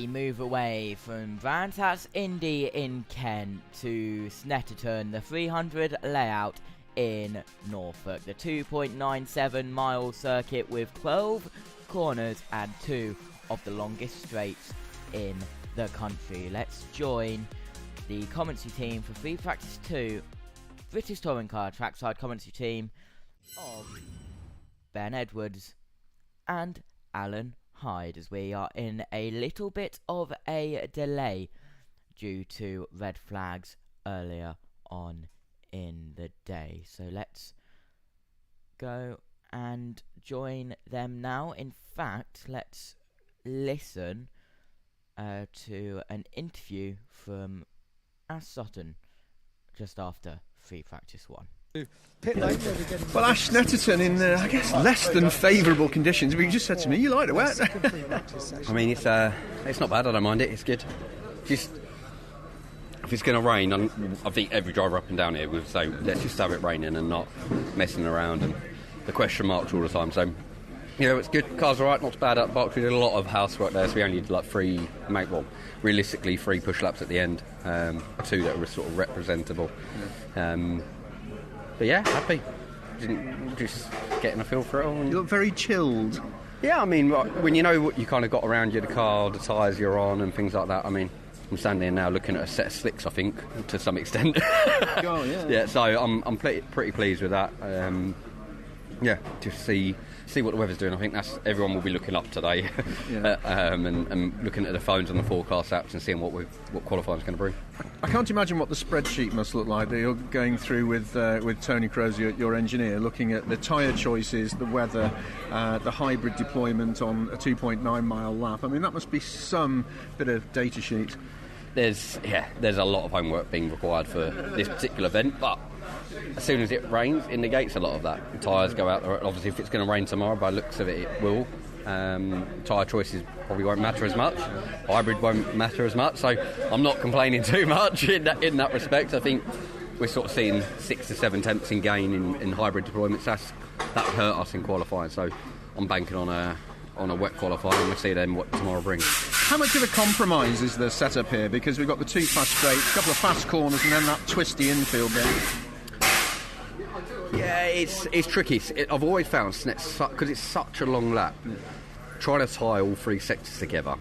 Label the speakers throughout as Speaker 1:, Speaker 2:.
Speaker 1: we move away from Brands Hatch Indy in Kent to Snetterton, the 300 layout in Norfolk. The 2.97 mile circuit with 12 corners and 2 of the longest straights in the country. Let's join the commentary team for Free Practice 2, British Touring Car Trackside commentary team of Ben Edwards and Alan Hyde, as we are in a little bit of a delay due to red flags earlier on in the day. So let's go and join them now. In fact, let's listen to an interview from Snetterton just after Free Practice 1.
Speaker 2: Well, Ash Snetterton in, I guess, less than favourable conditions. But you just said to me, you like the wet.
Speaker 3: I mean, it's not bad. I don't mind it. It's good. Just if it's going to rain, I think every driver up and down here would say, let's just have it raining and not messing around and the question marks all the time. So, you know, it's good. Car's all right, not bad up box. We did a lot of housework there, so we only did like realistically 3 push laps at the end, 2 that were sort of representable. But yeah, happy. Just getting a feel for it all.
Speaker 2: You look very chilled.
Speaker 3: Yeah, I mean, when you know what you kind of got around you, the car, the tyres you're on and things like that, I mean, I'm standing here now looking at a set of slicks, I think, to some extent.
Speaker 2: Oh, yeah.
Speaker 3: Yeah, so I'm pretty pleased with that. Yeah, just see what the weather's doing. I think everyone will be looking up today, yeah. and looking at the phones and the forecast apps and seeing what qualifying's going to bring.
Speaker 2: I can't imagine what the spreadsheet must look like that you're going through with Tony Crozier, your engineer, looking at the tyre choices, the weather, the hybrid deployment on a 2.9 mile lap. I mean, that must be some bit of data sheet.
Speaker 3: There's a lot of homework being required for this particular event, but as soon as it rains, it negates a lot of that. The tyres go out there. Obviously, if it's going to rain tomorrow, by the looks of it, it will. Tyre choices probably won't matter as much. Hybrid won't matter as much. So I'm not complaining too much in that respect. I think we're sort of seeing 6 to 7 tenths in gain in hybrid deployments. That would hurt us in qualifying. So I'm banking on a wet qualifying, and we'll see then what tomorrow brings.
Speaker 2: How much of a compromise is the setup here? Because we've got the 2 fast straights, a couple of fast corners, and then that twisty infield bit.
Speaker 3: Yeah, it's tricky. I've always found because it's such a long lap, trying to tie all 3 sectors together,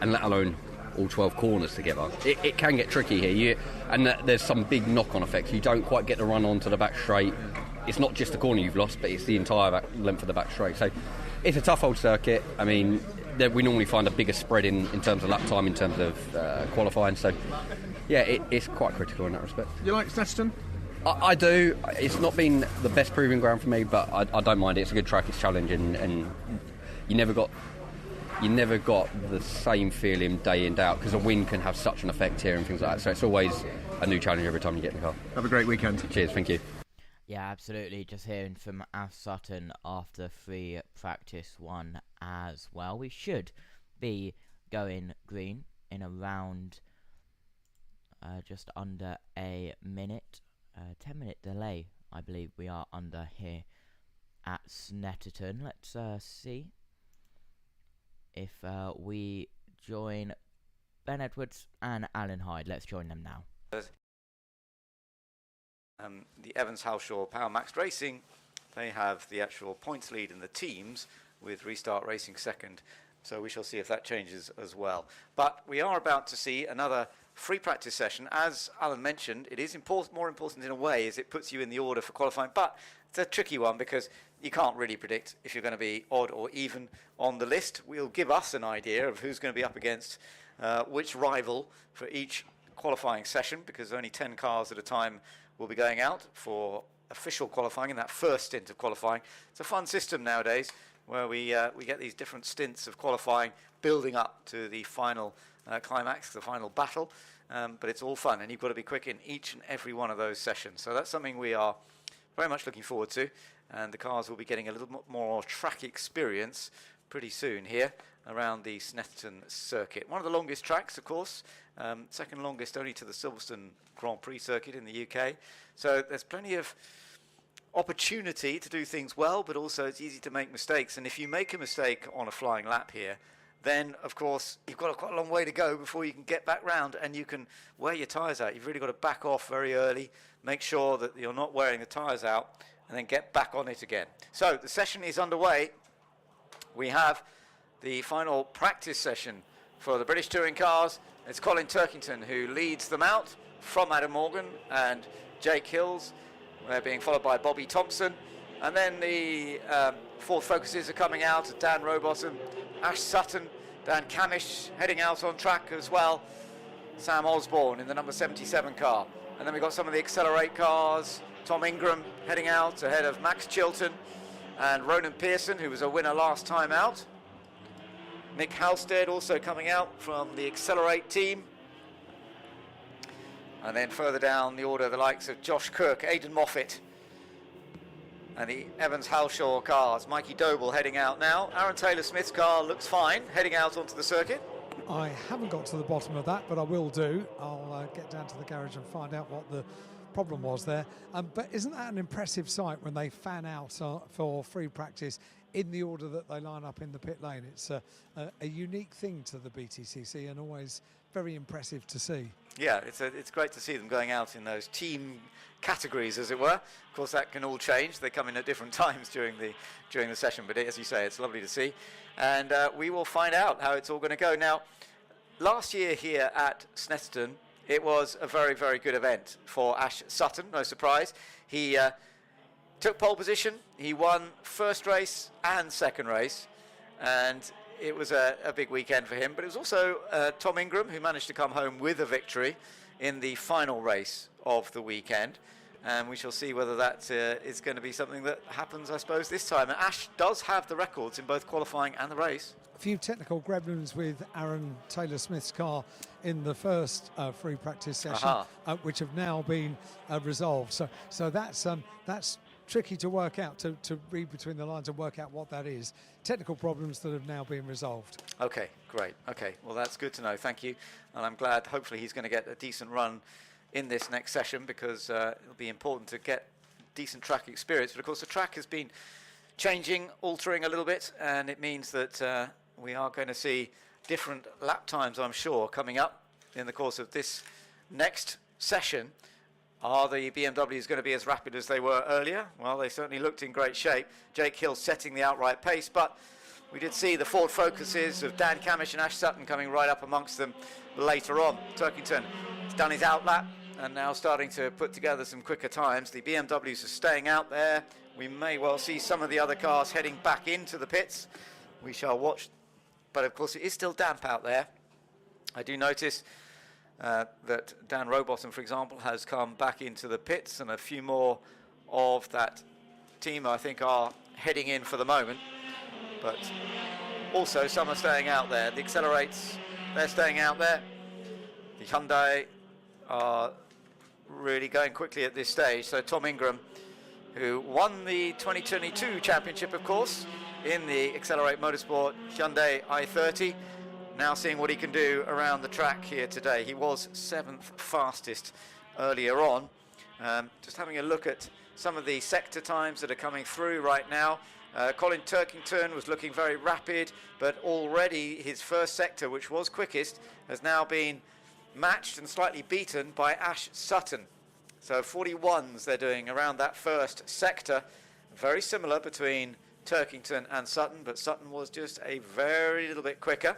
Speaker 3: and let alone all 12 corners together, it can get tricky here. And there's some big knock-on effects. You don't quite get the run onto the back straight. It's not just the corner you've lost, but it's the entire length of the back straight. So it's a tough old circuit. I mean, we normally find a bigger spread in terms of lap time, in terms of qualifying. So, yeah, it's quite critical in that respect.
Speaker 2: You like Snetterton?
Speaker 3: I do. It's not been the best proving ground for me, but I don't mind it. It's a good track. It's challenging, and you never got the same feeling day in day out, because a wind can have such an effect here and things like that. So it's always a new challenge every time you get in the car.
Speaker 2: Have a great weekend.
Speaker 3: Cheers. Thank you.
Speaker 1: Yeah, absolutely. Just hearing from Sutton after Free Practice 1 as well. We should be going green in around just under a minute. 10-minute delay, I believe we are under here at Snetterton. Let's see if we join Ben Edwards and Alan Hyde. Let's join them now.
Speaker 4: The Evans Halshaw Power Max Racing, they have the actual points lead in the teams, with Restart Racing second. So we shall see if that changes as well. But we are about to see another free practice session. As Alan mentioned, it is more important in a way, as it puts you in the order for qualifying. But it's a tricky one, because you can't really predict if you're going to be odd or even on the list. We'll give us an idea of who's going to be up against which rival for each qualifying session, because only 10 cars at a time will be going out for official qualifying in that first stint of qualifying. It's a fun system nowadays, where we get these different stints of qualifying building up to the final climax, the final battle, but it's all fun, and you've got to be quick in each and every one of those sessions. So that's something we are very much looking forward to, and the cars will be getting a little more track experience pretty soon here around the Snetterton circuit. One of the longest tracks, of course, second longest only to the Silverstone Grand Prix circuit in the UK. So there's plenty of opportunity to do things well, but also it's easy to make mistakes. And if you make a mistake on a flying lap here, then of course you've got quite a long way to go before you can get back round and you can wear your tyres out. You've really got to back off very early, make sure that you're not wearing the tyres out, and then get back on it again. So the session is underway. We have the final practice session for the British Touring cars. It's Colin Turkington who leads them out from Adam Morgan and Jake Hills. They're being followed by Bobby Thompson. And then the Ford Focuses are coming out, Dan Rowbottom, Ash Sutton, Dan Camish heading out on track as well, Sam Osborne in the number 77 car. And then we've got some of the Accelerate cars, Tom Ingram heading out ahead of Max Chilton and Ronan Pearson, who was a winner last time out. Nick Halstead also coming out from the Accelerate team. And then further down the order, the likes of Josh Kirk, Aidan Moffat, and the Evans Halshaw cars. Mikey Doble heading out now. Aaron Taylor-Smith's car looks fine, heading out onto the circuit.
Speaker 5: I haven't got to the bottom of that, but I will do. I'll get down to the garage and find out what the problem was there. But isn't that an impressive sight when they fan out for free practice in the order that they line up in the pit lane? It's a unique thing to the BTCC and always very impressive to see.
Speaker 4: Yeah, it's great to see them going out in those team categories, as it were. Of course, that can all change. They come in at different times during the session, but as you say, it's lovely to see. And we will find out how it's all going to go. Now, last year here at Snetterton, it was a very, very good event for Ash Sutton, no surprise. He took pole position, he won first race and second race, and it was a big weekend for him. But it was also Tom Ingram who managed to come home with a victory in the final race of the weekend. And we shall see whether that is going to be something that happens, I suppose, this time. And Ash does have the records in both qualifying and the race.
Speaker 5: A few technical gremlins with Aaron Taylor-Smith's car in the first free practice session, which have now been resolved. So that's tricky to work out, to read between the lines and work out what that is. Technical problems that have now been resolved.
Speaker 4: Okay, great. Okay, well, that's good to know. Thank you. And I'm glad, hopefully, he's going to get a decent run in this next session, because it'll be important to get decent track experience. But of course the track has been changing, altering a little bit, and it means that we are going to see different lap times, I'm sure, coming up in the course of this next session. Are the BMWs going to be as rapid as they were earlier? Well, they certainly looked in great shape. Jake Hill setting the outright pace, but we did see the Ford Focuses of Dan Camish and Ash Sutton coming right up amongst them later on. Turkington has done his outlap and now starting to put together some quicker times. The BMWs are staying out there. We may well see some of the other cars heading back into the pits. We shall watch. But of course it is still damp out there. I do notice that Dan Rowbottom, for example, has come back into the pits, and a few more of that team, I think, are heading in for the moment. But also some are staying out there. The Accelerates, they're staying out there. The Hyundai are really going quickly at this stage. So Tom Ingram, who won the 2022 championship, of course, in the Accelerate Motorsport Hyundai i30, now seeing what he can do around the track here today. He was 7th fastest earlier on. Just having a look at some of the sector times that are coming through right now. Colin Turkington was looking very rapid, but already his first sector, which was quickest, has now been matched and slightly beaten by Ash Sutton. So 41s they're doing around that first sector. Very similar between Turkington and Sutton, but Sutton was just a very little bit quicker.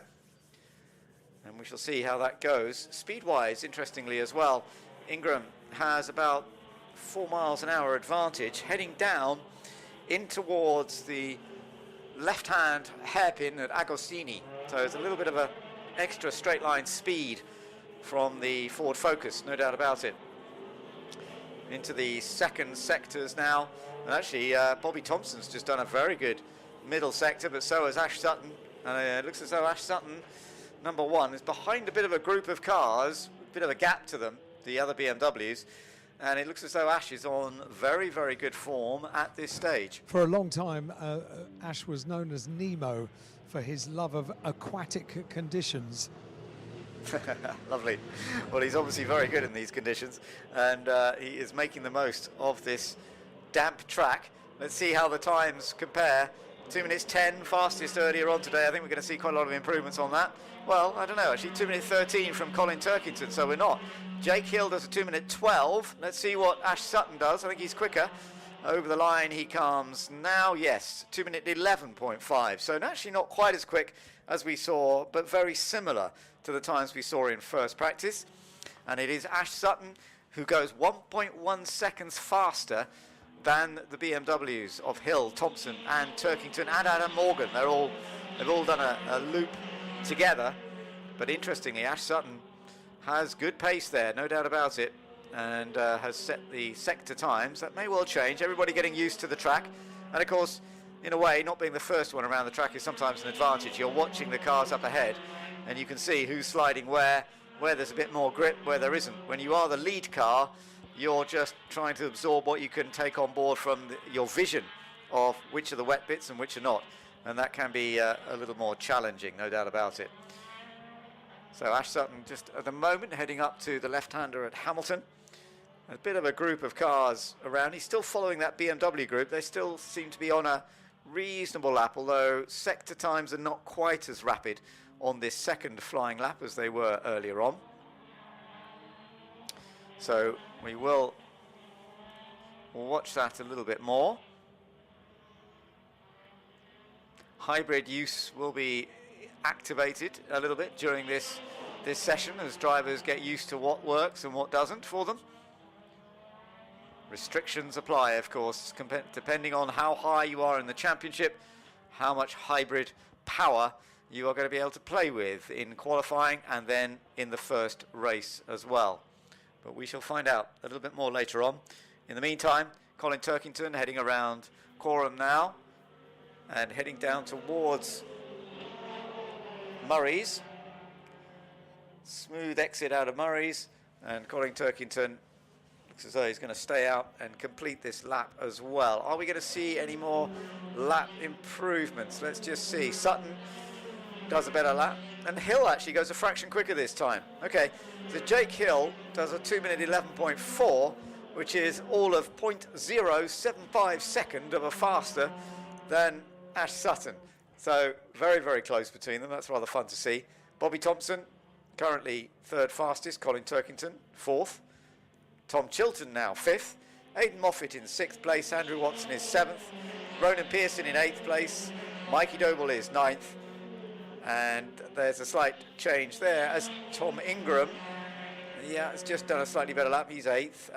Speaker 4: And we shall see how that goes. Speed-wise, interestingly as well, Ingram has about 4 miles an hour advantage, heading down in towards the left-hand hairpin at Agostini. So it's a little bit of an extra straight-line speed from the Ford Focus, no doubt about it. Into the second sectors now. And actually, Bobby Thompson's just done a very good middle sector, but so has Ash Sutton. And it looks as though Ash Sutton, number one, is behind a bit of a group of cars, a bit of a gap to them, the other BMWs. And it looks as though Ash is on very, very good form at this stage.
Speaker 5: For a long time, Ash was known as Nemo for his love of aquatic conditions.
Speaker 4: Lovely. Well, he's obviously very good in these conditions, and he is making the most of this damp track. Let's see how the times compare 2 minutes 10 fastest earlier on today. I think we're going to see quite a lot of improvements on that. Well, I don't know, actually 2 minutes 13 from Colin Turkington, so we're not. Jake Hill does a 2 minute 12. Let's see what Ash Sutton does. I think he's quicker. Over the line he comes now, yes, 2 minute 11.5. So actually not quite as quick as we saw, but very similar to the times we saw in first practice. And it is Ash Sutton who goes 1.1 seconds faster than the BMWs of Hill, Thompson and Turkington and Adam Morgan. They've all done a loop together. But interestingly, Ash Sutton has good pace there, no doubt about it, and has set the sector times. That may well change, everybody getting used to the track. And of course, in a way, not being the first one around the track is sometimes an advantage. You're watching the cars up ahead and you can see who's sliding where there's a bit more grip, where there isn't. When you are the lead car, you're just trying to absorb what you can take on board from your vision of which are the wet bits and which are not. And that can be a little more challenging, no doubt about it. So Ash Sutton just at the moment heading up to the left-hander at Hamilton. A bit of a group of cars around. He's still following that BMW group. They still seem to be on a reasonable lap, although sector times are not quite as rapid on this second flying lap as they were earlier on. So we will watch that a little bit more. Hybrid use will be activated a little bit during this session as drivers get used to what works and what doesn't for them. Restrictions apply, of course, depending on how high you are in the championship, how much hybrid power you are going to be able to play with in qualifying and then in the first race as well. But we shall find out a little bit more later on. In the meantime, Colin Turkington heading around Coram now and heading down towards Murray's. Smooth exit out of Murray's, and Colin Turkington looks as though he's going to stay out and complete this lap as well. Are we going to see any more lap improvements? Let's just see. Sutton does a better lap, and Hill actually goes a fraction quicker this time. Okay, so Jake Hill does a 2 minute 11.4, which is all of 0.075 second of a faster than Ash Sutton. So very, very close between them. That's rather fun to see. Bobby Thompson, currently third fastest. Colin Turkington, fourth. Tom Chilton now fifth. Aidan Moffat in sixth place. Andrew Watson is seventh. Ronan Pearson in eighth place. Mikey Doble is ninth. And there's a slight change there as Tom Ingram, has just done a slightly better lap. He's eighth.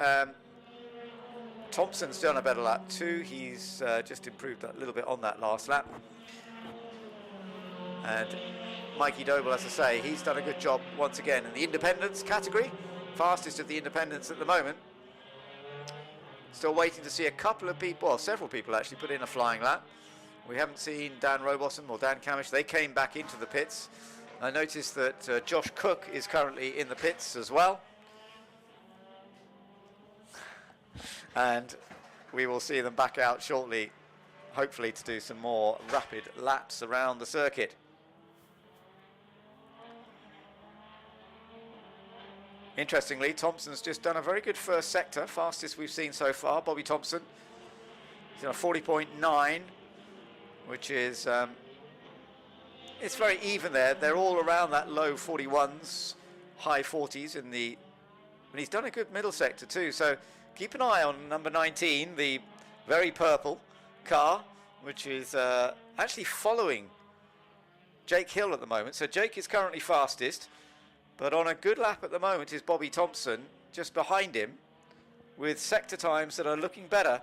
Speaker 4: Thompson's done a better lap too. He's just improved a little bit on that last lap. And Mikey Doble, as I say, he's done a good job once again in the independents category. Fastest of the independents at the moment. Still waiting to see a couple of people, well, several people actually put in a flying lap. We haven't seen Dan Robotham or Dan Camish. They came back into the pits. I noticed that Josh Cook is currently in the pits as well. And we will see them back out shortly, hopefully to do some more rapid laps around the circuit. Interestingly, Thompson's just done a very good first sector, fastest we've seen so far. Bobby Thompson, he's on a 40.9, which is, it's very even there. They're all around that low 41s, high 40s in the, and he's done a good middle sector too. So keep an eye on number 19, the very purple car, which is actually following Jake Hill at the moment. So Jake is currently fastest. But on a good lap at the moment is Bobby Thompson, just behind him, with sector times that are looking better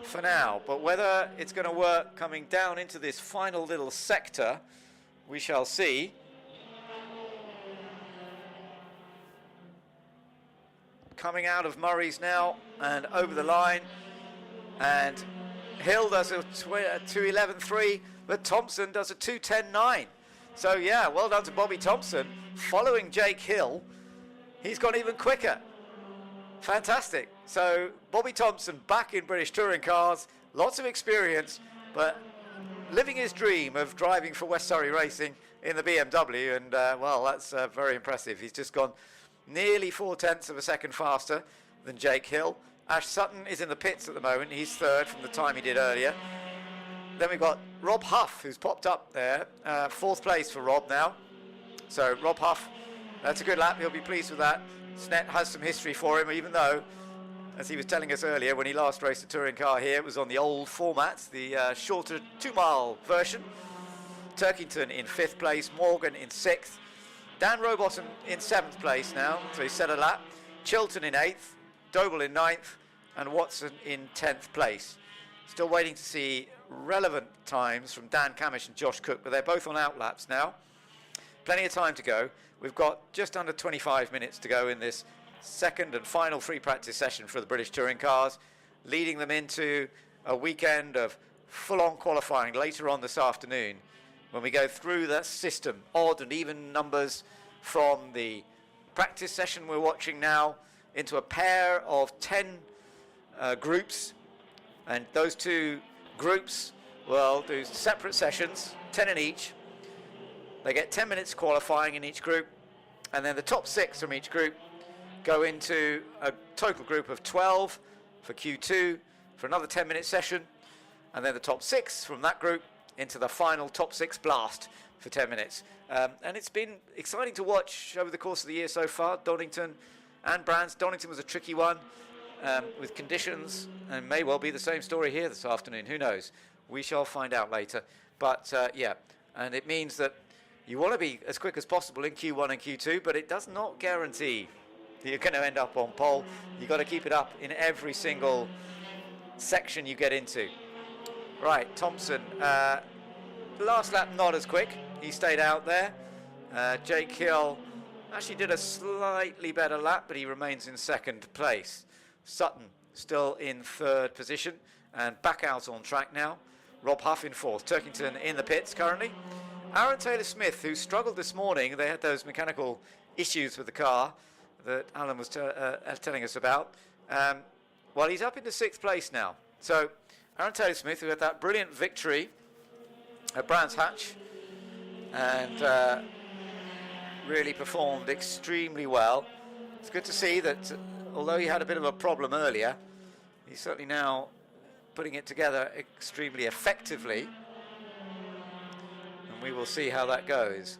Speaker 4: for now. But whether it's going to work coming down into this final little sector, we shall see. Coming out of Murray's now and over the line. And Hill does a 2:11.3, but Thompson does a 2:10.9. So yeah, well done to Bobby Thompson. Following Jake Hill, he's gone even quicker. Fantastic. So Bobby Thompson back in British touring cars, lots of experience, but living his dream of driving for West Surrey Racing in the BMW, and well, that's very impressive. He's just gone nearly 0.4 of a second faster than Jake Hill. Ash Sutton is in the pits at the moment. He's third from the time he did earlier. then we've got Rob Huff, who's popped up there. 4th place for Rob now. So Rob Huff, that's a good lap. He'll be pleased with that. Snet has some history for him, even though, as he was telling us earlier, when he last raced a touring car here, it was on the old format, the shorter 2-mile version. Turkington in 5th place, Morgan in 6th. Dan Rowbottom in 7th place now, so he set a lap. Chilton in 8th, Doble in 9th, and Watson in 10th place. Still waiting to see relevant times from Dan Camish and Josh Cook, but they're both on outlaps now. Plenty of time to go. We've got just under 25 minutes to go in this second and final free practice session for the British touring cars, leading them into a weekend of full-on qualifying later on this afternoon when we go through the system, odd and even numbers from the practice session we're watching now into a pair of 10 groups, and those 2 groups will do separate sessions, 10 in each. They get 10 minutes qualifying in each group, and then the top 6 from each group go into a total group of 12 for Q2 for another 10-minute session, and then the top 6 from that group into the final top 6 blast for 10 minutes. And it's been exciting to watch over the course of the year so far. Donington and Brands. Donington was a tricky one with conditions, and may well be the same story here this afternoon. Who knows? We shall find out later. But yeah, and it means that you want to be as quick as possible in Q1 and Q2, but it does not guarantee that you're going to end up on pole. You've got to keep it up in every single section you get into. Right, Thompson, last lap not as quick. He stayed out there. Jake Hill actually did a slightly better lap, but he remains in 2nd place. Sutton still in 3rd position and back out on track now. Rob Huff in 4th. Turkington in the pits currently. Aaron Taylor-Smith, who struggled this morning, they had those mechanical issues with the car that Alan was telling us about. Well, he's up into 6th place now. So Aaron Taylor-Smith, who had that brilliant victory at Brands Hatch and really performed extremely well. It's good to see that although he had a bit of a problem earlier, he's certainly now putting it together extremely effectively. And we will see how that goes.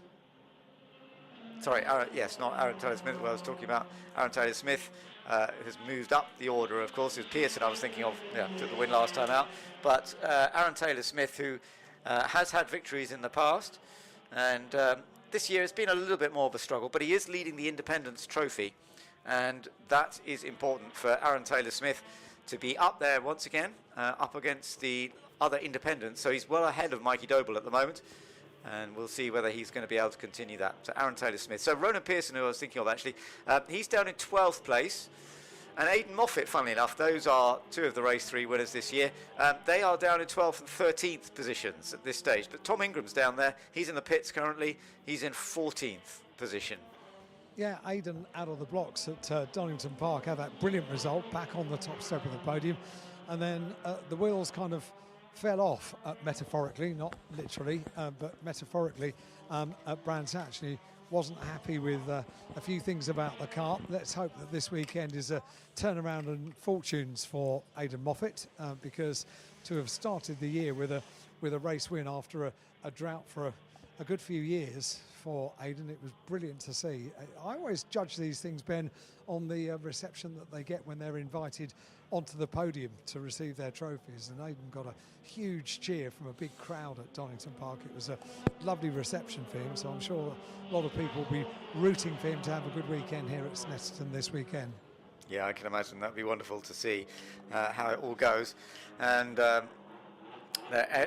Speaker 4: Sorry, not Aaron Taylor-Smith, what I was talking about. Aaron Taylor-Smith has moved up the order, of course. It was Pearson I was thinking of, took the win last time out. But Aaron Taylor-Smith, who has had victories in the past, and this year it's been a little bit more of a struggle, but he is leading the Independence Trophy, and that is important for Aaron Taylor-Smith to be up there once again, up against the other independents. So he's well ahead of Mikey Doble at the moment, and we'll see whether he's going to be able to continue that. So Aaron Taylor-Smith. So Ronan Pearson, who I was thinking of actually, he's down in 12th place. And Aidan Moffat, funnily enough, those are 2 of the race 3 winners this year. They are down in 12th and 13th positions at this stage. But Tom Ingram's down there. He's in the pits currently. He's in 14th position.
Speaker 5: Yeah, Aidan out of the blocks at Donington Park had that brilliant result, back on the top step of the podium. And then the wheels kind of fell off, metaphorically, not literally, but metaphorically, at Brands Hatch. He wasn't happy with a few things about the car. Let's hope that this weekend is a turnaround in fortunes for Aidan Moffat, because to have started the year with a race win after a drought for a good few years for Aidan, it was brilliant to see. I always judge these things, Ben, on the reception that they get when they're invited onto the podium to receive their trophies, and Aidan got a huge cheer from a big crowd at Donington Park. It was a lovely reception for him, so I'm sure a lot of people will be rooting for him to have a good weekend here at Snetterton this weekend.
Speaker 4: Yeah, I can imagine that'd be wonderful to see how it all goes. And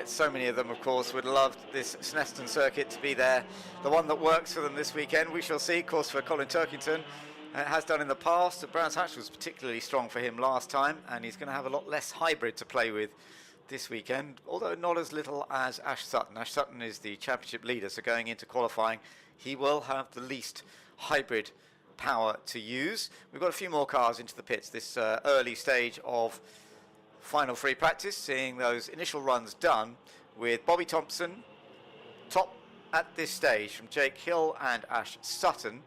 Speaker 4: so many of them, of course, would love this Snetterton circuit to be the one that works for them this weekend. We shall see. Of course, for Colin Turkington, has done in the past. Brands Hatch was particularly strong for him last time, and he's going to have a lot less hybrid to play with this weekend, although not as little as Ash Sutton. Ash Sutton is the championship leader, so going into qualifying, he will have the least hybrid power to use. We've got a few more cars into the pits this early stage of final free practice, seeing those initial runs done with Bobby Thompson top at this stage from Jake Hill and Ash Sutton.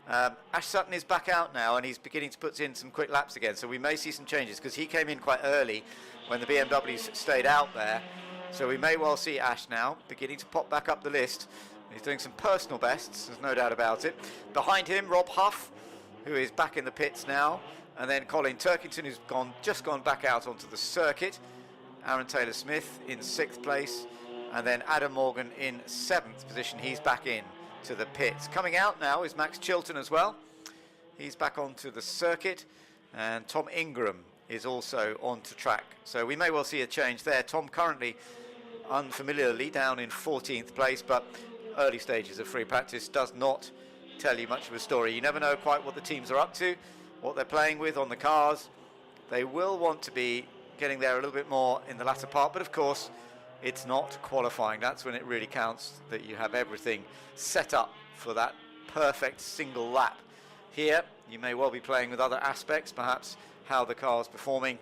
Speaker 4: Ash Sutton is back out now, and he's beginning to put in some quick laps again, so we may see some changes because he came in quite early when the BMWs stayed out there. So we may well see Ash now beginning to pop back up the list. He's doing some personal bests, there's no doubt about it. Behind him, Rob Huff, who is back in the pits now. And then Colin Turkington, who's just gone back out onto the circuit. Aaron Taylor-Smith in 6th place. And then Adam Morgan in 7th position. He's back in to the pits. Coming out now is Max Chilton as well. He's back onto the circuit. And Tom Ingram is also onto track. So we may well see a change there. Tom currently unfamiliarly down in 14th place, but early stages of free practice does not tell you much of a story. You never know quite what the teams are up to, what they're playing with on the cars. They will want to be getting there a little bit more in the latter part, but of course it's not qualifying. That's when it really counts, that you have everything set up for that perfect single lap. Here you may well be playing with other aspects, perhaps how the car's performing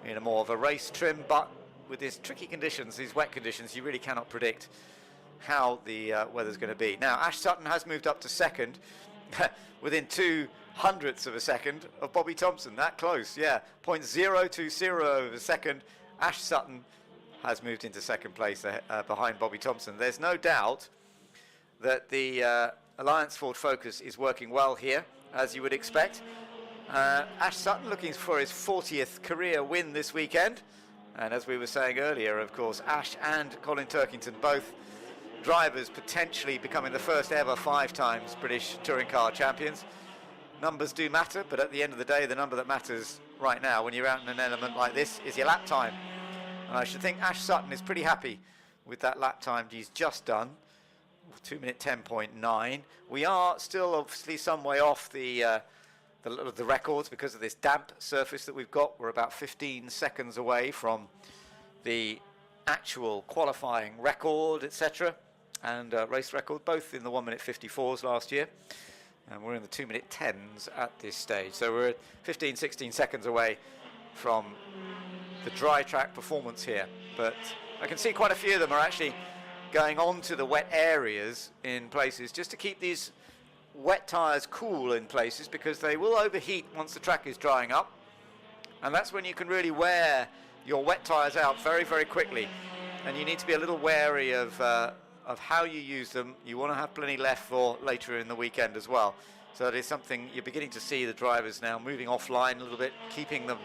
Speaker 4: in a more of a race trim, but with these tricky conditions, these wet conditions, you really cannot predict how the weather's going to be. Now Ash Sutton has moved up to 2nd within 0.02 of a second of Bobby Thompson. That close, yeah. 0.020 of a second. Ash Sutton has moved into 2nd place behind Bobby Thompson. There's no doubt that the Alliance Ford Focus is working well here, as you would expect. Ash Sutton looking for his 40th career win this weekend. And as we were saying earlier, of course, Ash and Colin Turkington, both drivers potentially becoming the first ever 5 times British touring car champions. Numbers do matter, but at the end of the day, the number that matters right now when you're out in an element like this is your lap time. And I should think Ash Sutton is pretty happy with that lap time he's just done, 2 minute 10.9. We are still obviously some way off the records because of this damp surface that we've got. We're about 15 seconds away from the actual qualifying record, etc., and race record, both in the 1 minute 54s last year, and we're in the 2 minute 10s at this stage. So we're 15-16 seconds away from the dry track performance here, but I can see quite a few of them are actually going on to the wet areas in places just to keep these wet tyres cool in places, because they will overheat once the track is drying up, and that's when you can really wear your wet tyres out very, very quickly. And you need to be a little wary of how you use them. You want to have plenty left for later in the weekend as well. So that is something you're beginning to see the drivers now moving offline a little bit, keeping them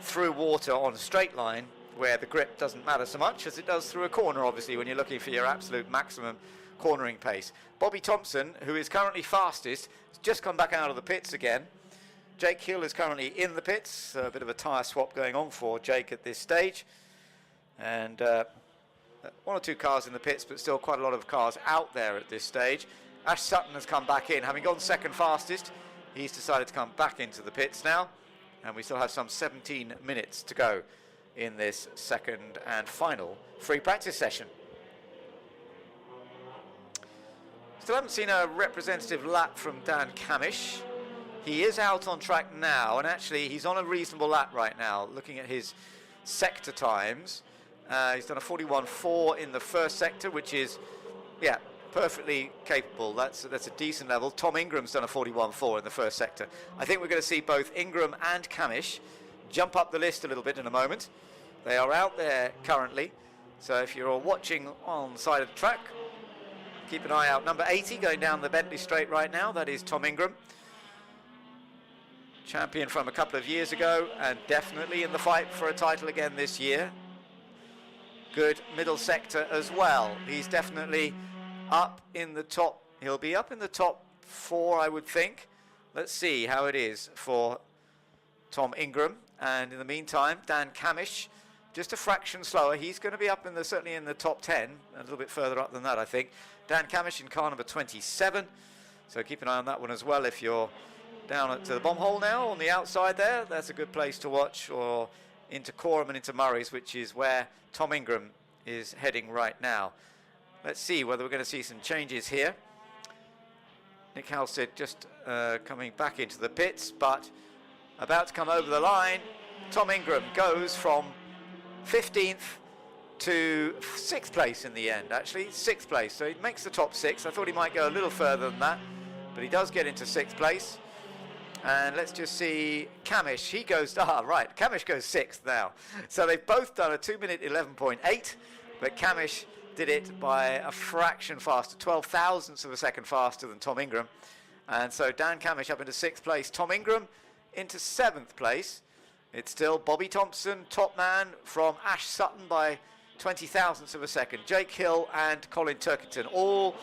Speaker 4: through water on a straight line where the grip doesn't matter so much as it does through a corner, obviously, when you're looking for your absolute maximum cornering pace. Bobby Thompson, who is currently fastest, has just come back out of the pits again. Jake Hill is currently in the pits. A bit of a tyre swap going on for Jake at this stage. And 1 or 2 cars in the pits, but still quite a lot of cars out there at this stage. Ash Sutton has come back in. Having gone 2nd fastest, he's decided to come back into the pits now. And we still have some 17 minutes to go in this 2nd and final free practice session. Still haven't seen a representative lap from Dan Camish. He is out on track now, and actually he's on a reasonable lap right now, looking at his sector times. He's done a 41.4 in the first sector, which is, yeah, perfectly capable. That's a decent level. Tom Ingram's done a 41.4 in the first sector. I think we're going to see both Ingram and Camish jump up the list a little bit in a moment. They are out there currently, so if you're watching on the side of the track, keep an eye out. Number 80 going down the Bentley straight right now, that is Tom Ingram. Champion from a couple of years ago, and definitely in the fight for a title again this year. Good middle sector as well. He's definitely up in the top. He'll be up in the top 4, I would think. Let's see how it is for Tom Ingram. And in the meantime, Dan Camish, just a fraction slower. He's going to be up in certainly in the top 10, a little bit further up than that, I think. Dan Camish in car number 27. So keep an eye on that one as well if you're down at the bomb hole now on the outside there. That's a good place to watch, or into Corham and into Murray's, which is where Tom Ingram is heading right now. Let's see whether we're going to see some changes here. Nick Halstead just coming back into the pits, but about to come over the line. Tom Ingram goes from 15th to 6th place in the end, actually 6th place, so he makes the top 6. I thought he might go a little further than that, but he does get into 6th place. And let's just see Camish. He goes, right, Camish goes 6th now. So they've both done a 2-minute 11.8, but Camish did it by a fraction faster, 12 thousandths of a second faster than Tom Ingram. And so Dan Camish up into 6th place, Tom Ingram into 7th place. It's still Bobby Thompson, top man, from Ash Sutton by 20 thousandths of a second. Jake Hill and Colin Turkington, all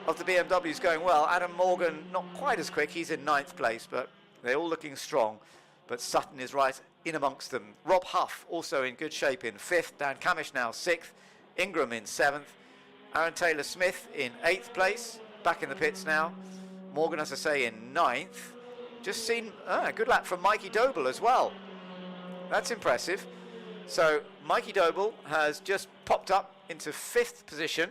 Speaker 4: of the BMWs going well. Adam Morgan, not quite as quick, he's in 9th place, but they're all looking strong. But Sutton is right in amongst them. Rob Huff also in good shape in 5th. Dan Camish now 6th. Ingram in 7th. Aaron Taylor-Smith in 8th place, back in the pits now. Morgan, as I say, in 9th. Just seen a good lap from Mikey Doble as well. That's impressive. So Mikey Doble has just popped up into 5th position.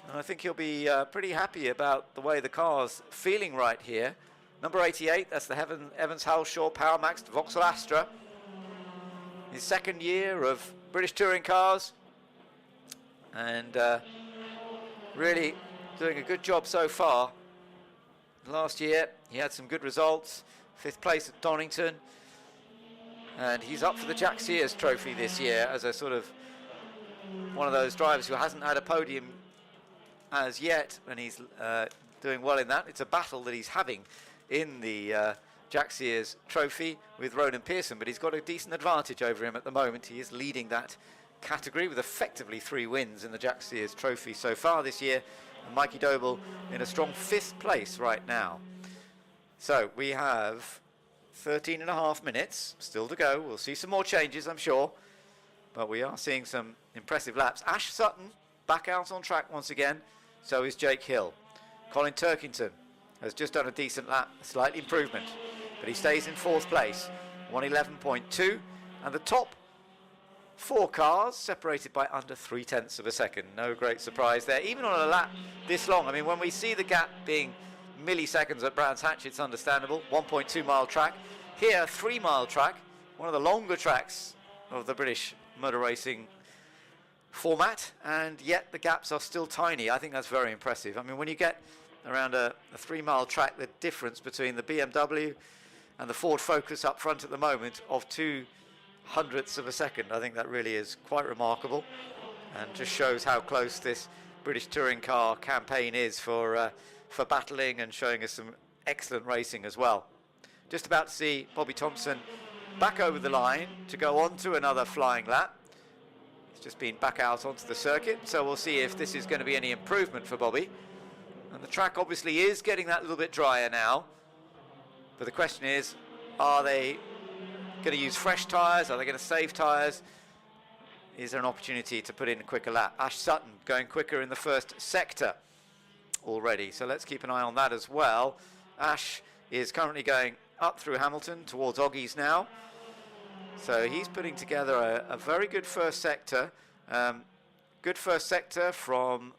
Speaker 4: And I think he'll be pretty happy about the way the car's feeling right here. Number 88, that's the Evans Halshaw Power Max Vauxhall Astra. His 2nd year of British touring cars. And really doing a good job so far. Last year he had some good results, 5th place at Donington, and he's up for the Jack Sears Trophy this year as a sort of one of those drivers who hasn't had a podium as yet, and he's doing well in that. It's a battle that he's having in the Jack Sears Trophy with Ronan Pearson, but he's got a decent advantage over him at the moment. He is leading that category with effectively 3 wins in the Jack Sears Trophy so far this year. And Mikey Doble in a strong 5th place right now. So we have 13.5 minutes still to go. We'll see some more changes, I'm sure, but we are seeing some impressive laps. Ash Sutton back out on track once again. So is Jake Hill. Colin Turkington has just done a decent lap, a slight improvement, but he stays in 4th place, 1:11.2, and the top 4 cars separated by under 0.3 of a second. No great surprise there, even on a lap this long. I mean, when we see the gap being milliseconds at Brands Hatch, it's understandable. 1.2 mile track. Here, 3 mile track, one of the longer tracks of the British motor racing format, and yet the gaps are still tiny. I think that's very impressive. I mean, when you get around a 3 mile track, the difference between the BMW and the Ford Focus up front at the moment of 0.02 of a second, I think that really is quite remarkable, and just shows how close this British touring car campaign is for battling and showing us some excellent racing as well. Just about to see Bobby Thompson back over the line to go on to another flying lap. He's just been back out onto the circuit, so we'll see if this is going to be any improvement for Bobby. And the track obviously is getting that little bit drier now, but the question is, are they going to use fresh tyres? Are they going to save tyres? Is there an opportunity to put in a quicker lap? Ash Sutton going quicker in the 1st sector already, so let's keep an eye on that as well. Ash is currently going up through Hamilton towards Oggies now, so he's putting together a very good 1st sector. Good 1st sector from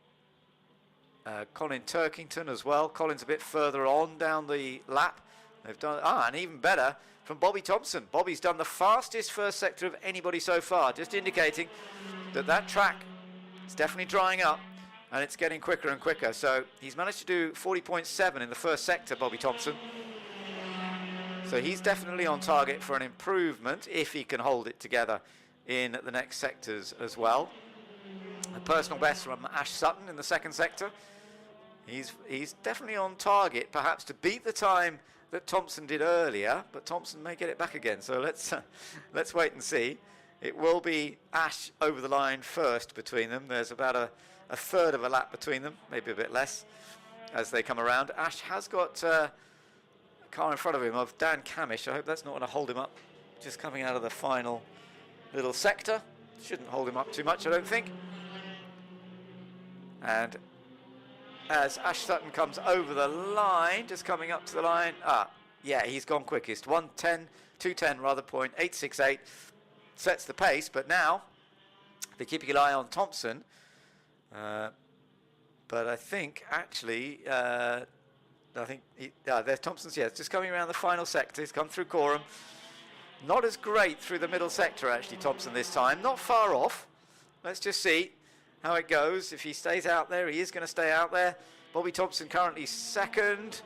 Speaker 4: Colin Turkington as well. Colin's a bit further on down the lap. They've done and even better from Bobby Thompson. Bobby's done the fastest 1st sector of anybody so far, just indicating that that track is definitely drying up and it's getting quicker and quicker. So he's managed to do 40.7 in the 1st sector, Bobby Thompson. So he's definitely on target for an improvement if he can hold it together in the next sectors as well. A personal best from Ash Sutton in the 2nd sector. He's definitely on target, perhaps to beat the time that Thompson did earlier, but Thompson may get it back again. So let's wait and see. It will be Ash over the line first between them. There's about a 1/3 of a lap between them, maybe a bit less, as they come around. Ash has got a car in front of him of Dan Camish. I hope that's not going to hold him up just coming out of the final little sector. Shouldn't hold him up too much, I don't think. And as Ash Sutton comes over the line, just coming up to the line, yeah, he's gone quickest. 2:10 rather, 0.868 sets the pace. But now they're keeping an eye on Thompson. But I think actually, there's Thompson's. Yeah, it's just coming around the final sector. He's come through Corham. Not as great through the middle sector actually, Thompson this time. Not far off. Let's just see how it goes. If he stays out there, he is going to stay out there. Bobby Thompson currently 2nd.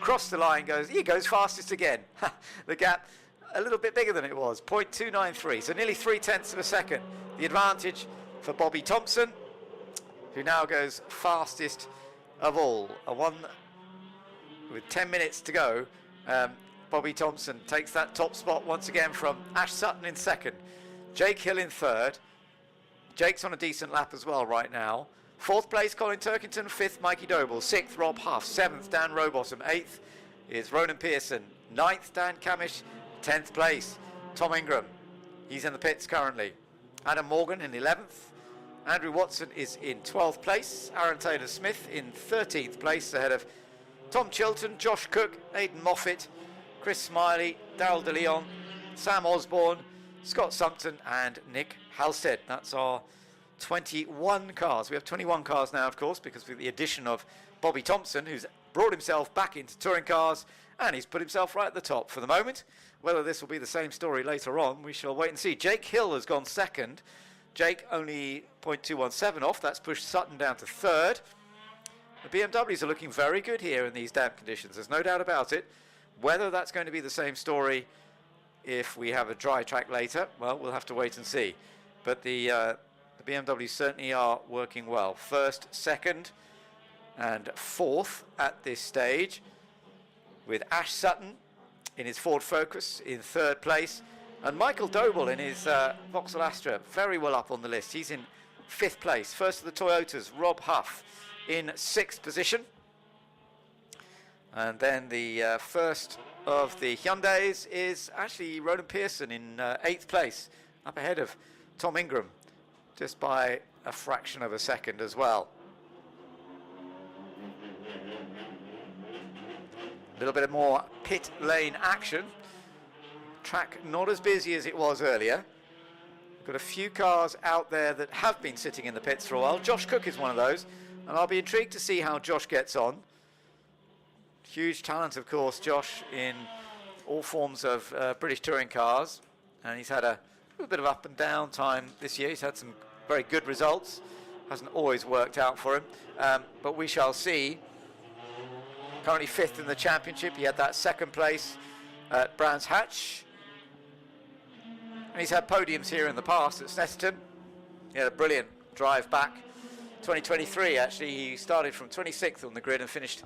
Speaker 4: across the line he goes fastest again. The gap a little bit bigger than it was, 0.293, so nearly 0.3 of a second. The advantage for Bobby Thompson, who now goes fastest of all. With 10 minutes to go, Bobby Thompson takes that top spot once again from Ash Sutton in second. Jake Hill in third. Jake's on a decent lap as well right now. Fourth place, Colin Turkington. Fifth, Mikey Doble. Sixth, Rob Huff. Seventh, Dan Rowbottom. Eighth is Ronan Pearson. Ninth, Dan Camish. 10th place, Tom Ingram. He's in the pits currently. Adam Morgan in 11th. Andrew Watson is in 12th place. Aaron Taylor-Smith in 13th place, ahead of Tom Chilton, Josh Cook, Aidan Moffat, Chris Smiley, Darryl DeLeon, Sam Osborne, Scott Sumpton and Nick Halstead. That's our 21 cars. We have 21 cars now, of course, because with the addition of Bobby Thompson, who's brought himself back into touring cars, and he's put himself right at the top for the moment. Whether this will be the same story later on, we shall wait and see. Jake Hill has gone second. Jake only 0.217 off. That's pushed Sutton down to third. The BMWs are looking very good here in these damp conditions. There's no doubt about it. Whether that's going to be the same story if we have a dry track later, well, we'll have to wait and see. But the BMWs certainly are working well. First, second, and fourth at this stage, with Ash Sutton in his Ford Focus in third place, and Michael Doble in his Vauxhall Astra very well up on the list. He's in fifth place. First of the Toyotas, Rob Huff in sixth position, and then the first of the Hyundais is actually Ronan Pearson in eighth place, up ahead of Tom Ingram, just by a fraction of a second as well. A little bit more pit lane action. Track not as busy as it was earlier. Got a few cars out there that have been sitting in the pits for a while. Josh Cook is one of those, and I'll be intrigued to see how Josh gets on. Huge talent, of course, Josh, in all forms of British touring cars, and he's had a little bit of up and down time this year. He's had some very good results. Hasn't always worked out for him, but we shall see. Currently fifth in the championship. He had that second place at Brands Hatch. And he's had podiums here in the past at Snetterton. He had a brilliant drive back. 2023, actually, he started from 26th on the grid and finished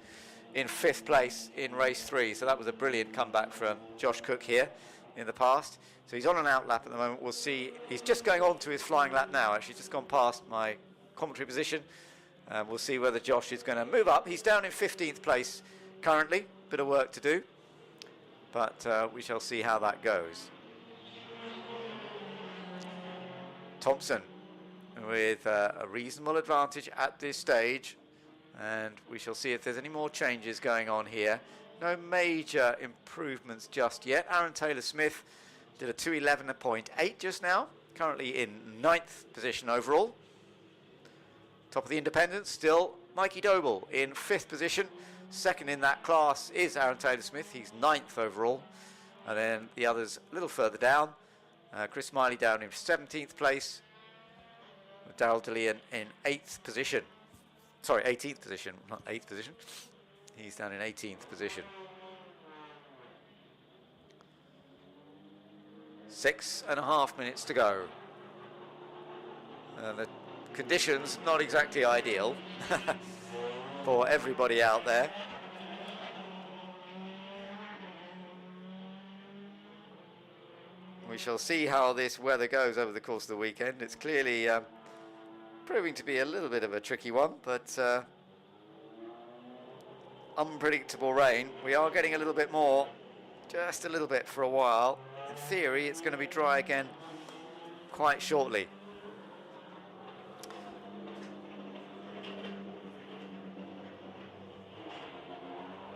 Speaker 4: in fifth place in race 3. So that was a brilliant comeback from Josh Cook here in the past. So he's on an out lap at the moment. We'll see. He's just going on to his flying lap now. Actually, just gone past my commentary position. We'll see whether Josh is going to move up. He's down in 15th place currently. Bit of work to do. But we shall see how that goes. Thompson with a reasonable advantage at this stage. And we shall see if there's any more changes going on here. No major improvements just yet. Aaron Taylor-Smith did a 2:11.8 just now. Currently in 9th position overall. Top of the independents still Mikey Doble in 5th position. Second in that class is Aaron Taylor-Smith. He's 9th overall. And then the others a little further down. Chris Smiley down in 17th place. Darryl DeLeon in 8th position. Sorry, 18th position, not 8th position. He's down in 18th position. 6.5 minutes to go. The conditions not exactly ideal for everybody out there. We shall see how this weather goes over the course of the weekend. It's clearly proving to be a little bit of a tricky one, but unpredictable rain. We are getting a little bit more, just a little bit for a while. In theory, it's going to be dry again quite shortly.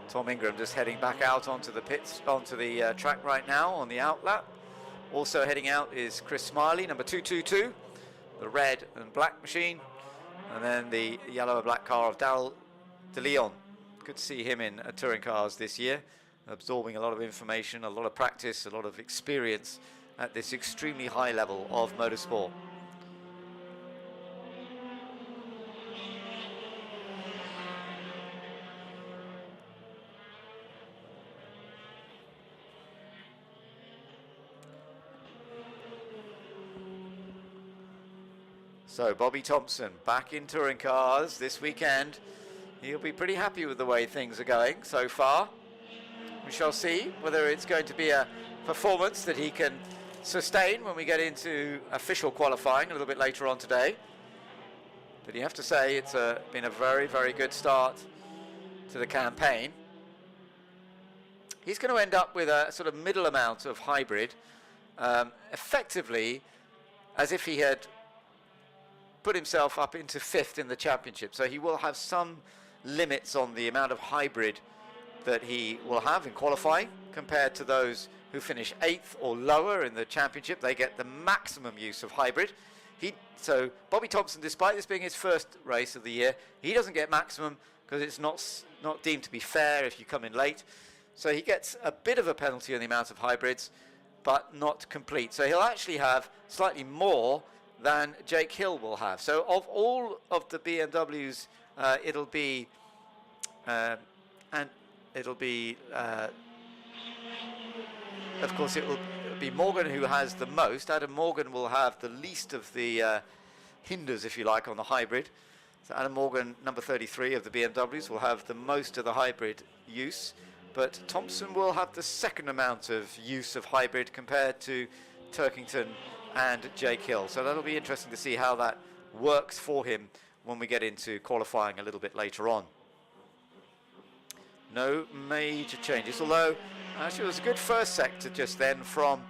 Speaker 4: Tom Ingram just heading back out onto the pits, onto the track right now on the out lap. Also heading out is Chris Smiley, number 222, the red and black machine, and then the yellow and black car of Darryl DeLeon. Good to see him in touring cars this year, absorbing a lot of information, a lot of practice, a lot of experience at this extremely high level of motorsport. So Bobby Thompson back in touring cars this weekend. He'll be pretty happy with the way things are going so far. We shall see whether it's going to be a performance that he can sustain when we get into official qualifying a little bit later on today. But you have to say it's been a very, very good start to the campaign. He's going to end up with a sort of middle amount of hybrid, effectively as if he had put himself up into 5th in the championship. So he will have some limits on the amount of hybrid that he will have in qualifying compared to those who finish 8th or lower in the championship. They get the maximum use of hybrid. So Bobby Thompson, despite this being his first race of the year, he doesn't get maximum because it's not deemed to be fair if you come in late. So he gets a bit of a penalty on the amount of hybrids, but not complete. So he'll actually have slightly more than Jake Hill will have. So of all of the BMWs, it'll be of course it will be Morgan who has the most. Adam Morgan will have the least of the hinders, if you like, on the hybrid. So Adam Morgan, number 33 of the BMWs, will have the most of the hybrid use, but Thompson will have the second amount of use of hybrid compared to Turkington and Jake Hill. So that'll be interesting to see how that works for him when we get into qualifying a little bit later on. No major changes, although actually it was a good first sector just then from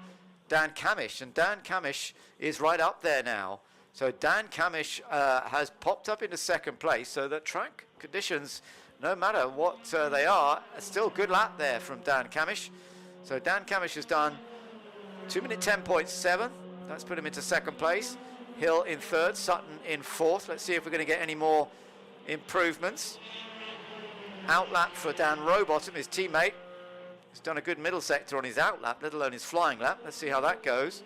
Speaker 4: Dan Camish, and Dan Camish is right up there now. So Dan Camish has popped up into 2nd place, so the track conditions, no matter what they are, still a good lap there from Dan Camish. So Dan Camish has done 2 minute 10.7. That's put him into 2nd place. Hill in 3rd, Sutton in 4th. Let's see if we're going to get any more improvements. Outlap for Dan Rowbottom, his teammate. He's done a good middle sector on his outlap, let alone his flying lap. Let's see how that goes.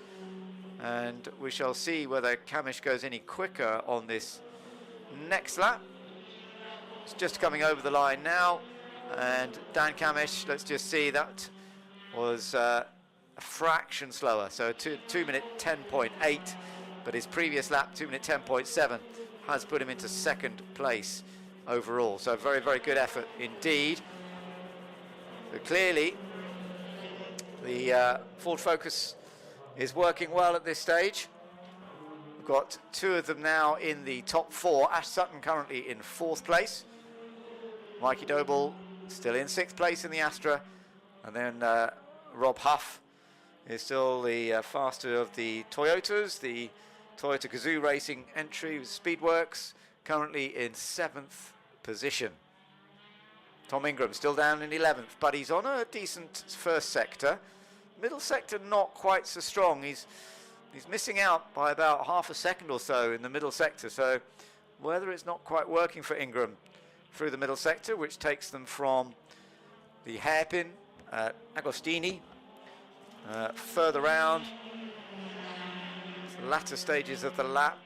Speaker 4: And we shall see whether Camish goes any quicker on this next lap. It's just coming over the line now. And Dan Camish, let's just see, that was a fraction slower. So 2 minute 10.8, but his previous lap, 2 minute 10.7, has put him into 2nd place overall. So very, very good effort indeed. So clearly the Ford Focus is working well at this stage. We've got 2 of them now in the top 4. Ash Sutton currently in 4th place. Mikey Doble still in 6th place in the Astra. And then Rob Huff is still the faster of the Toyotas. The Toyota Gazoo Racing entry with Speedworks currently in 7th position. Tom Ingram still down in 11th, but he's on a decent first sector. Middle sector not quite so strong. He's missing out by about half a second or so in the middle sector. So whether it's not quite working for Ingram through the middle sector, which takes them from the hairpin at Agostini further round, the latter stages of the lap.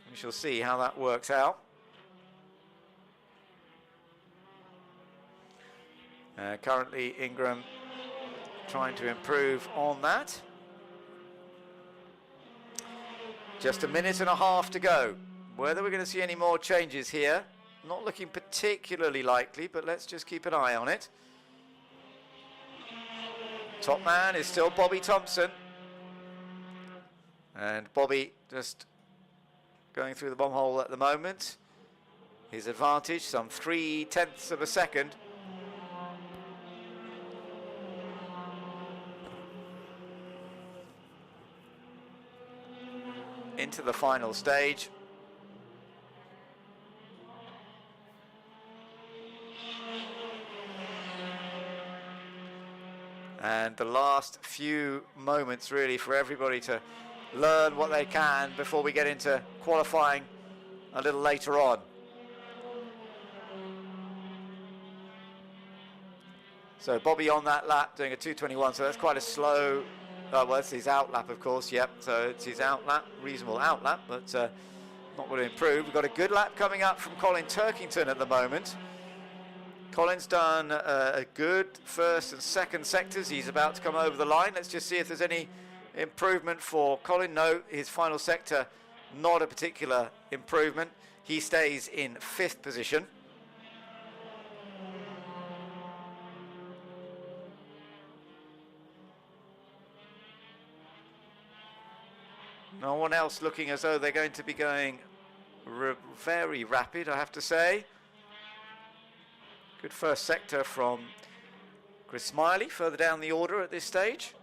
Speaker 4: We shall see how that works out. Currently Ingram trying to improve on that. Just a minute and a half to go. Whether we're going to see any more changes here, not looking particularly likely, but let's just keep an eye on it. Top man is still Bobby Thompson. And Bobby just going through the bomb hole at the moment. His advantage, some 0.3 of a second. Into the final stage. And the last few moments really for everybody to learn what they can before we get into qualifying a little later on. So Bobby on that lap doing a 2:21, so that's quite a slow, well, it's his out lap, of course, yep. So it's his out lap, reasonable out lap, but not going to improve. We've got a good lap coming up from Colin Turkington at the moment. Colin's done a good first and second sectors. He's about to come over the line. Let's just see if there's any improvement for Colin. No, his final sector not a particular improvement. He stays in 5th position. No one else looking as though they're going to be going very rapid, I have to say. Good first sector from Chris Smiley, further down the order at this stage.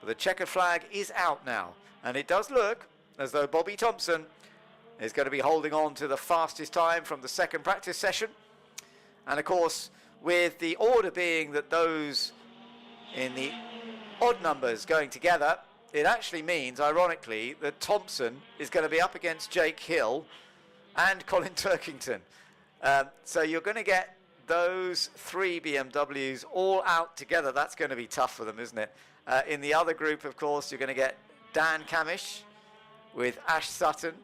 Speaker 4: But the checkered flag is out now. And it does look as though Bobby Thompson is going to be holding on to the fastest time from the second practice session. And of course, with the order being that those in the odd numbers going together, it actually means, ironically, that Thompson is going to be up against Jake Hill and Colin Turkington. So you're going to get those 3 BMWs all out together. That's going to be tough for them, isn't it? In the other group, of course, you're going to get Dan Camish with Ash Sutton,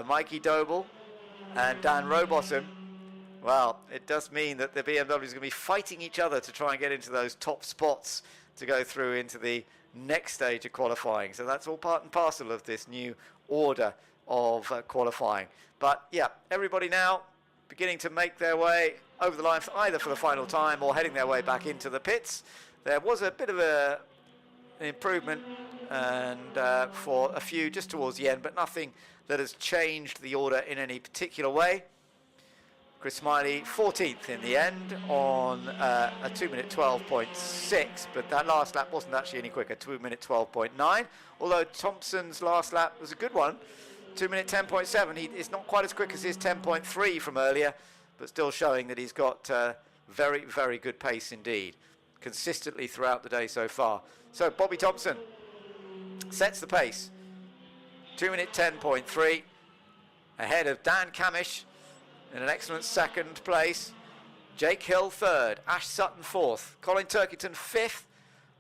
Speaker 4: Mikey Doble, and Dan Rowbottom. Well, it does mean that the BMWs are going to be fighting each other to try and get into those top spots to go through into the next stage of qualifying. So that's all part and parcel of this new order of qualifying. But yeah, everybody now beginning to make their way over the line either for the final time or heading their way back into the pits. There was a bit of an improvement and for a few just towards the end, but nothing that has changed the order in any particular way. Chris Smiley 14th in the end on a 2-minute 12.6, but that last lap wasn't actually any quicker, 2-minute 12.9, although Thompson's last lap was a good one, 2-minute 10.7. It's not quite as quick as his 10.3 from earlier, but still showing that he's got very, very good pace indeed, consistently throughout the day so far. So Bobby Thompson sets the pace, 2-minute 10.3, ahead of Dan Camish in an excellent second place. Jake Hill 3rd, Ash Sutton 4th, Colin Turkington 5th,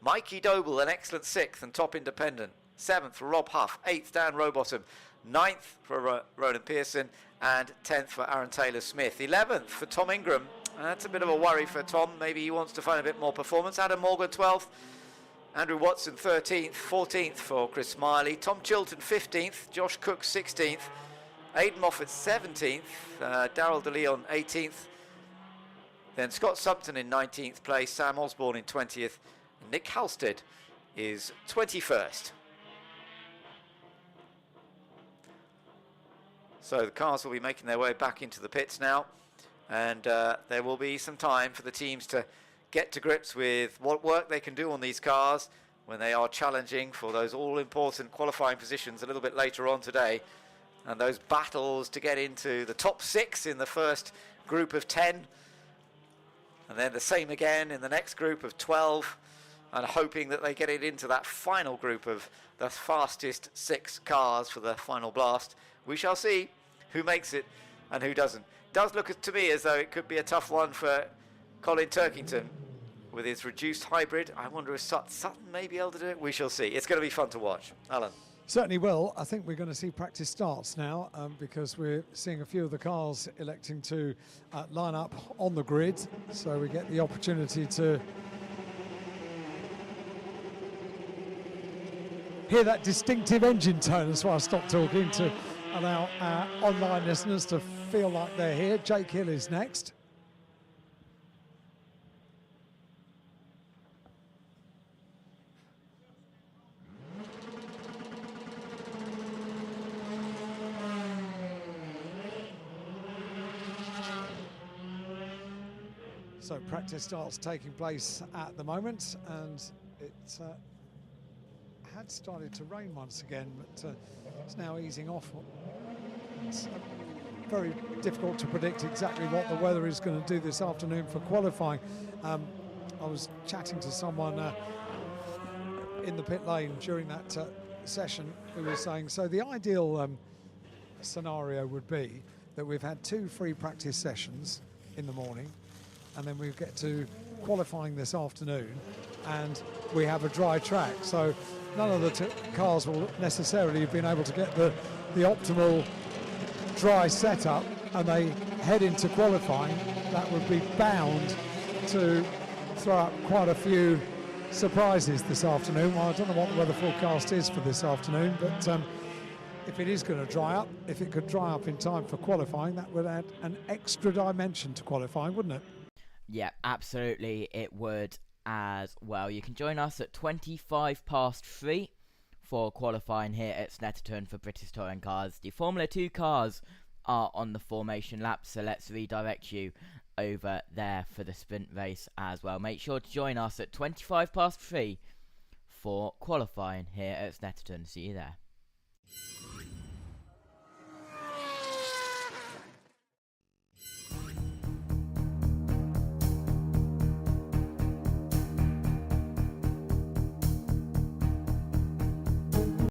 Speaker 4: Mikey Doble an excellent 6th and top independent, 7th for Rob Huff, 8th Dan Rowbottom, 9th for Ronan Pearson, and 10th for Aaron Taylor-Smith. 11th for Tom Ingram. That's a bit of a worry for Tom. Maybe he wants to find a bit more performance. Adam Morgan 12th, Andrew Watson 13th, 14th for Chris Smiley, Tom Chilton 15th, Josh Cook 16th, Aidan Moffat 17th, Darryl DeLeon 18th, then Scott Sumpton in 19th place, Sam Osborne in 20th, and Nick Halstead is 21st. So the cars will be making their way back into the pits now, and there will be some time for the teams to get to grips with what work they can do on these cars when they are challenging for those all-important qualifying positions a little bit later on today. And those battles to get into the top 6 in the first group of 10. And then the same again in the next group of 12. And hoping that they get it into that final group of the fastest 6 cars for the final blast. We shall see who makes it and who doesn't. Does look to me as though it could be a tough one for Colin Turkington with his reduced hybrid. I wonder if Sutton may be able to do it. We shall see. It's going to be fun to watch. Alan.
Speaker 5: Certainly will. I think we're going to see practice starts now because we're seeing a few of the cars electing to line up on the grid. So we get the opportunity to hear that distinctive engine tone. That's why I stopped talking, to allow our online listeners to feel like they're here. Jake Hill is next. So practice starts taking place at the moment, and it had started to rain once again, but it's now easing off. It's very difficult to predict exactly what the weather is going to do this afternoon for qualifying. I was chatting to someone in the pit lane during that session who was saying, so the ideal scenario would be that we've had 2 free practice sessions in the morning, and then we get to qualifying this afternoon and we have a dry track. So none of the cars will necessarily have been able to get the optimal dry setup, and they head into qualifying. That would be bound to throw up quite a few surprises this afternoon. Well, I don't know what the weather forecast is for this afternoon, but if it is going to dry up, if it could dry up in time for qualifying, that would add an extra dimension to qualifying, wouldn't it?
Speaker 1: Yeah, absolutely it would as well. You can join us at 3:25 for qualifying here at Snetterton for British Touring Cars. The Formula 2 cars are on the formation lap, so let's redirect you over there for the sprint race as well. Make sure to join us at 3:25 for qualifying here at Snetterton. See you there.